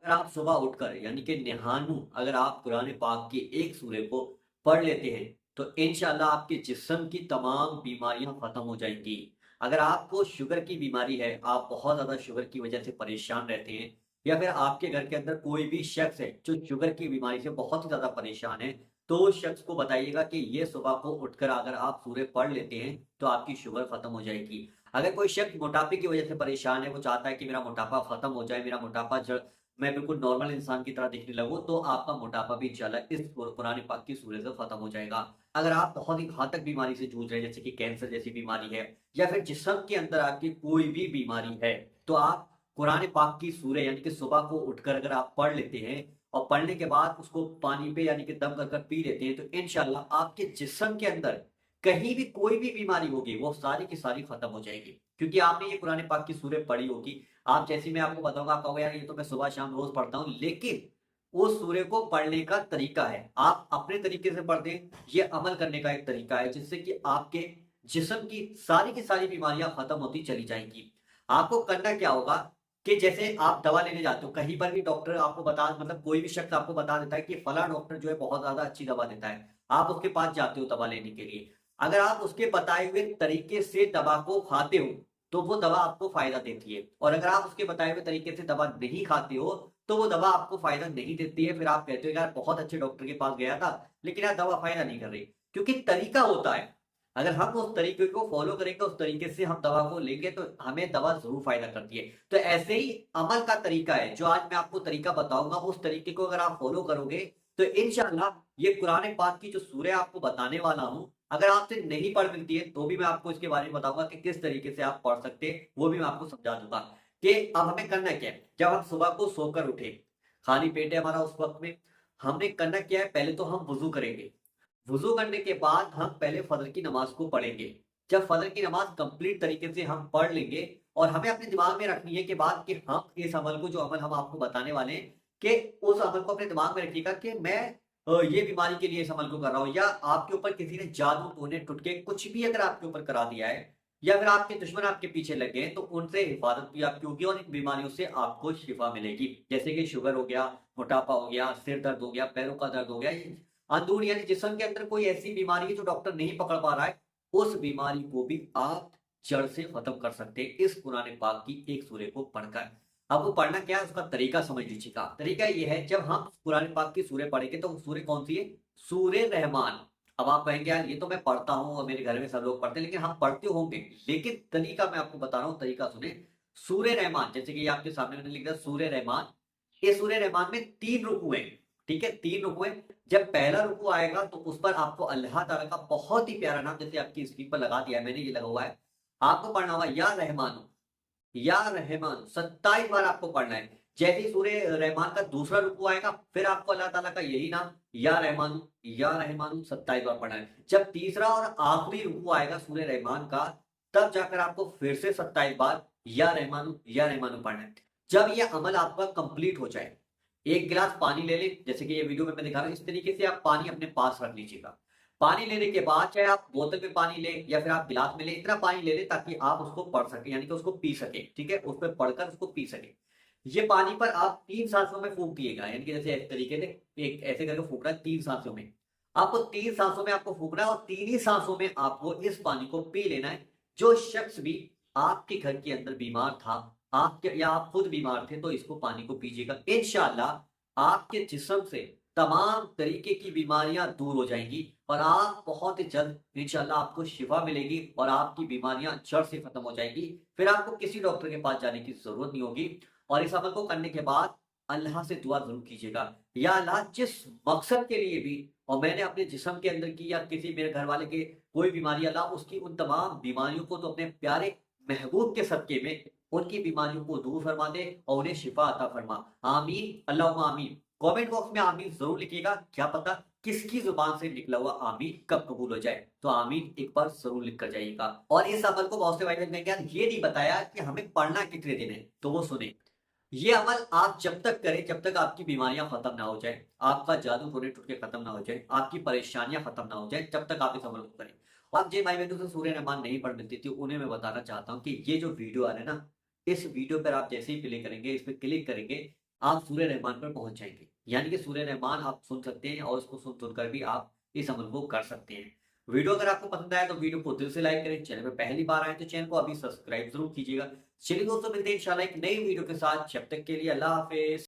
अगर आप सुबह उठकर यानी कि नहानू अगर आप कुरान पाक के एक सूरे को पढ़ लेते हैं तो इंशाल्लाह आपके जिस्म की तमाम बीमारियां खत्म हो जाएंगी। अगर आपको शुगर की बीमारी है, आप बहुत ज्यादा शुगर की वजह से परेशान रहते हैं, या फिर आपके घर के अंदर कोई भी शख्स है जो शुगर की बीमारी से बहुत ही ज्यादा परेशान है, तो उस शख्स को बताइएगा कि ये सुबह को उठकर अगर आप सूर्य पढ़ लेते हैं तो आपकी शुगर खत्म हो जाएगी। अगर कोई शख्स मोटापे की वजह से परेशान है, वो चाहता है कि मेरा मोटापा खत्म हो जाए, मेरा मोटापा जड़ मैं बिल्कुल नॉर्मल इंसान की तरह दिखने लगूँ, तो आपका मोटापा भी इंशाल्लाह इस कुरान पाक की सूरह से खत्म हो जाएगा। अगर आप बहुत ही घातक बीमारी से जूझ रहे हैं, जैसे कि कैंसर जैसी बीमारी है, या फिर जिस्म के अंदर आपकी कोई भी बीमारी है, तो आप कुरान पाक की सूरह यानी कि सुबह को उठकर अगर आप पढ़ लेते हैं और पढ़ने के बाद उसको पानी पे यानी कि दम कर कर पी लेते हैं, तो इंशाल्लाह आपके जिस्म के अंदर कहीं भी कोई भी बीमारी होगी वो सारी की सारी खत्म हो जाएगी, क्योंकि आपने ये कुरान पाक की सूरह पढ़ी होगी। आप जैसे मैं आपको बताऊंगा, आप कहोगे यार ये तो मैं सुबह शाम रोज पढ़ता हूँ, लेकिन उस सूर्य को पढ़ने का तरीका है, आप अपने तरीके से पढ़ दें, ये अमल करने का एक तरीका है जिससे कि आपके जिस्म की सारी बीमारियां खत्म होती चली जाएंगी। आपको करना क्या होगा कि जैसे आप दवा लेने जाते हो, कहीं पर भी डॉक्टर आपको बता मतलब कोई भी शख्स आपको बता देता है कि फला डॉक्टर जो है बहुत ज्यादा अच्छी दवा देता है, आप उसके पास जाते हो दवा लेने के लिए। अगर आप उसके बताए हुए तरीके से दवा को खाते हो तो वो दवा आपको फायदा देती है, और अगर आप उसके बताए हुए तरीके से दवा नहीं खाते हो तो वो दवा आपको फायदा नहीं देती है। फिर आप कहते हो यार बहुत अच्छे डॉक्टर के पास गया था लेकिन यार दवा फायदा नहीं कर रही, क्योंकि तरीका होता है। अगर हम उस तरीके को फॉलो करेंगे, उस तरीके से हम दवा को लेंगे तो हमें दवा जरूर फायदा करती है। तो ऐसे ही अमल का तरीका है, जो आज मैं आपको तरीका बताऊंगा, उस तरीके को अगर आप फॉलो करोगे तो इंशाल्लाह ये कुरान पाक की जो सूरह आपको बताने वाला हूं, अगर आपसे नहीं पढ़ मिलती है तो भी मैं आपको इसके बारे में बताऊंगा कि किस तरीके से आप पढ़ सकते हैं, वो भी मैं आपको समझा दूंगा। कि अब हमें करना क्या है, जब हम सुबह को सोकर उठे, खाली पेट है हमारा उस वक्त में, हमने करना क्या है, पहले तो हम वुजू करेंगे। वुजू करने के बाद हम पहले फजर की नमाज को पढ़ेंगे। जब फजर की नमाज कंप्लीट तरीके से हम पढ़ लेंगे, और हमें अपने दिमाग में रखनी है कि बात कि हम इस अमल को, जो अमल हम आपको बताने वाले हैं, कि उस अमल को अपने दिमाग में रखिएगा कि मैं ये बीमारी के लिए इस अमल को कर रहा हूँ, या आपके ऊपर किसी ने जादू टोने टुटके कुछ भी अगर आपके ऊपर करा दिया है, या फिर आपके दुश्मन आपके पीछे लगे हैं, तो उनसे हिफाजत भी आपकी होगी और इन बीमारियों से आपको शिफा मिलेगी। जैसे कि शुगर हो गया, मोटापा हो गया, सिर दर्द हो गया, पैरों का दर्द हो गया, अंदूर यानी जिस्म के अंदर कोई ऐसी बीमारी है जो डॉक्टर नहीं पकड़ पा रहा है, उस बीमारी को भी आप जड़ से खत्म कर सकते हैं इस कुरान पाक की एक सूरे को पढ़कर। अब वो पढ़ना क्या है, उसका तरीका समझ लीजिएगा। तरीका ये है, जब हम कुरान पाक की सूरह पढ़ेंगे तो सूरह कौन सी है, सूरह रहमान। अब आप कहेंगे यार ये तो मैं पढ़ता हूँ और मेरे घर में सब लोग पढ़ते हैं, लेकिन हम पढ़ते होंगे, लेकिन तरीका मैं आपको बता रहा हूँ, तरीका सुने। सूरह रहमान, जैसे कि ये आपके सामने मैंने लिख दिया सूरह रहमान। ये सूरह रहमान में 3 रुकू हैं, ठीक है, 3 रुकू हैं। जब पहला रुकू आएगा तो उस पर आपको अल्लाह ताला का बहुत ही प्यारा नाम, जैसे आपकी स्क्रीन पर लगा दिया है मैंने, ये लगा हुआ है, आपको पढ़ना होगा या रहमान, या रहमान 27 बार आपको पढ़ना है। जैसे ही सूर्य रहमान का दूसरा रुकू आएगा, फिर आपको अल्लाह ताला का यही नाम या रहमान 27 बार पढ़ना है। जब तीसरा और आखिरी रुकू आएगा सूर्य रहमान का, तब जाकर आपको फिर से 27 बार या रहमान पढ़ना है। जब ये अमल आपका कंप्लीट हो जाए, एक गिलास पानी ले लें, जैसे कि ये वीडियो में मैं दिखा रहा हूं, इस तरीके से आप पानी अपने पास रख लीजिएगा। पानी लेने के बाद चाहे आप बोतल में पानी लें या फिर आप गिलास में लें, इतना पानी ले लें ताकि आप उसको पढ़ सकें, यानी कि उसको पी सकें, ठीक है, उस पर पढ़कर उसको पी सकें। ये पानी पर आप 3 सांसों में फूंक दिएगा, यानी कि जैसे इस तरीके से एक ऐसे करके फूकना है 3 सांसों में। आपको 3 सांसों में आपको फूकना है और 3 ही सांसों में आपको इस पानी को पी लेना है। जो शख्स भी आपके घर के अंदर बीमार था, आपके या आप खुद बीमार थे, तो इसको पानी को पीजिएगा। इंशाल्लाह आपके जिस्म से तमाम तरीके की बीमारियां दूर हो जाएंगी और आप बहुत ही जल्द इंशाल्लाह आपको शिफा मिलेगी और आपकी बीमारियां जड़ से खत्म हो जाएंगी। फिर आपको किसी डॉक्टर के पास जाने की जरूरत नहीं होगी। और इस अमल को करने के बाद अल्लाह से दुआ जरूर कीजिएगा, या अल्लाह जिस मकसद के लिए भी, और मैंने अपने जिस्म के अंदर की या किसी मेरे घर वाले के कोई बीमारी, अल्लाह उसकी उन तमाम बीमारियों को तो अपने प्यारे महबूब के सदके में उनकी बीमारियों को दूर फरमा दे और उन्हें शिफा अता फरमा। आमीन, अल्लाह आमीन। कमेंट बॉक्स में आमीन जरूर लिखिएगा, क्या पता किसकी जुबान से निकला हुआ आमीन कब कबूल हो जाए। तो आमीन एक बार जरूर लिख कर जाइएगा। और इस अमल को बहुत से भाई बहन ने क्या ये नहीं बताया कि हमें पढ़ना कितने दिन है, तो वो सुने। ये अमल आप जब तक करें जब तक आपकी बीमारियां खत्म ना हो जाए, आपका जादू टोने टुटके खत्म ना हो जाए, आपकी परेशानियां खत्म ना हो जाए, जब तक आप इस अमल को करें। और जिन भाई बहनों से सूर्य रहमान नहीं पढ़ मिलती थी, उन्हें मैं बताना चाहता हूँ कि ये जो वीडियो आ रहा है ना, इस वीडियो पर आप जैसे ही प्ले करेंगे, इस पर क्लिक करेंगे, आप सूर्य रहमान पर पहुंच जाएंगे। यानी कि सूर्य रहमान आप सुन सकते हैं और उसको सुन सुनकर भी आप इस अमल को कर सकते हैं। वीडियो अगर आपको पसंद आया तो वीडियो को दिल से लाइक करें। चैनल पे पहली बार आए तो चैनल को अभी सब्सक्राइब जरूर कीजिएगा। चलिए दोस्तों, मिलते हैं इंशाल्लाह एक नई वीडियो के साथ। जब तक के लिए अल्लाह हाफिज।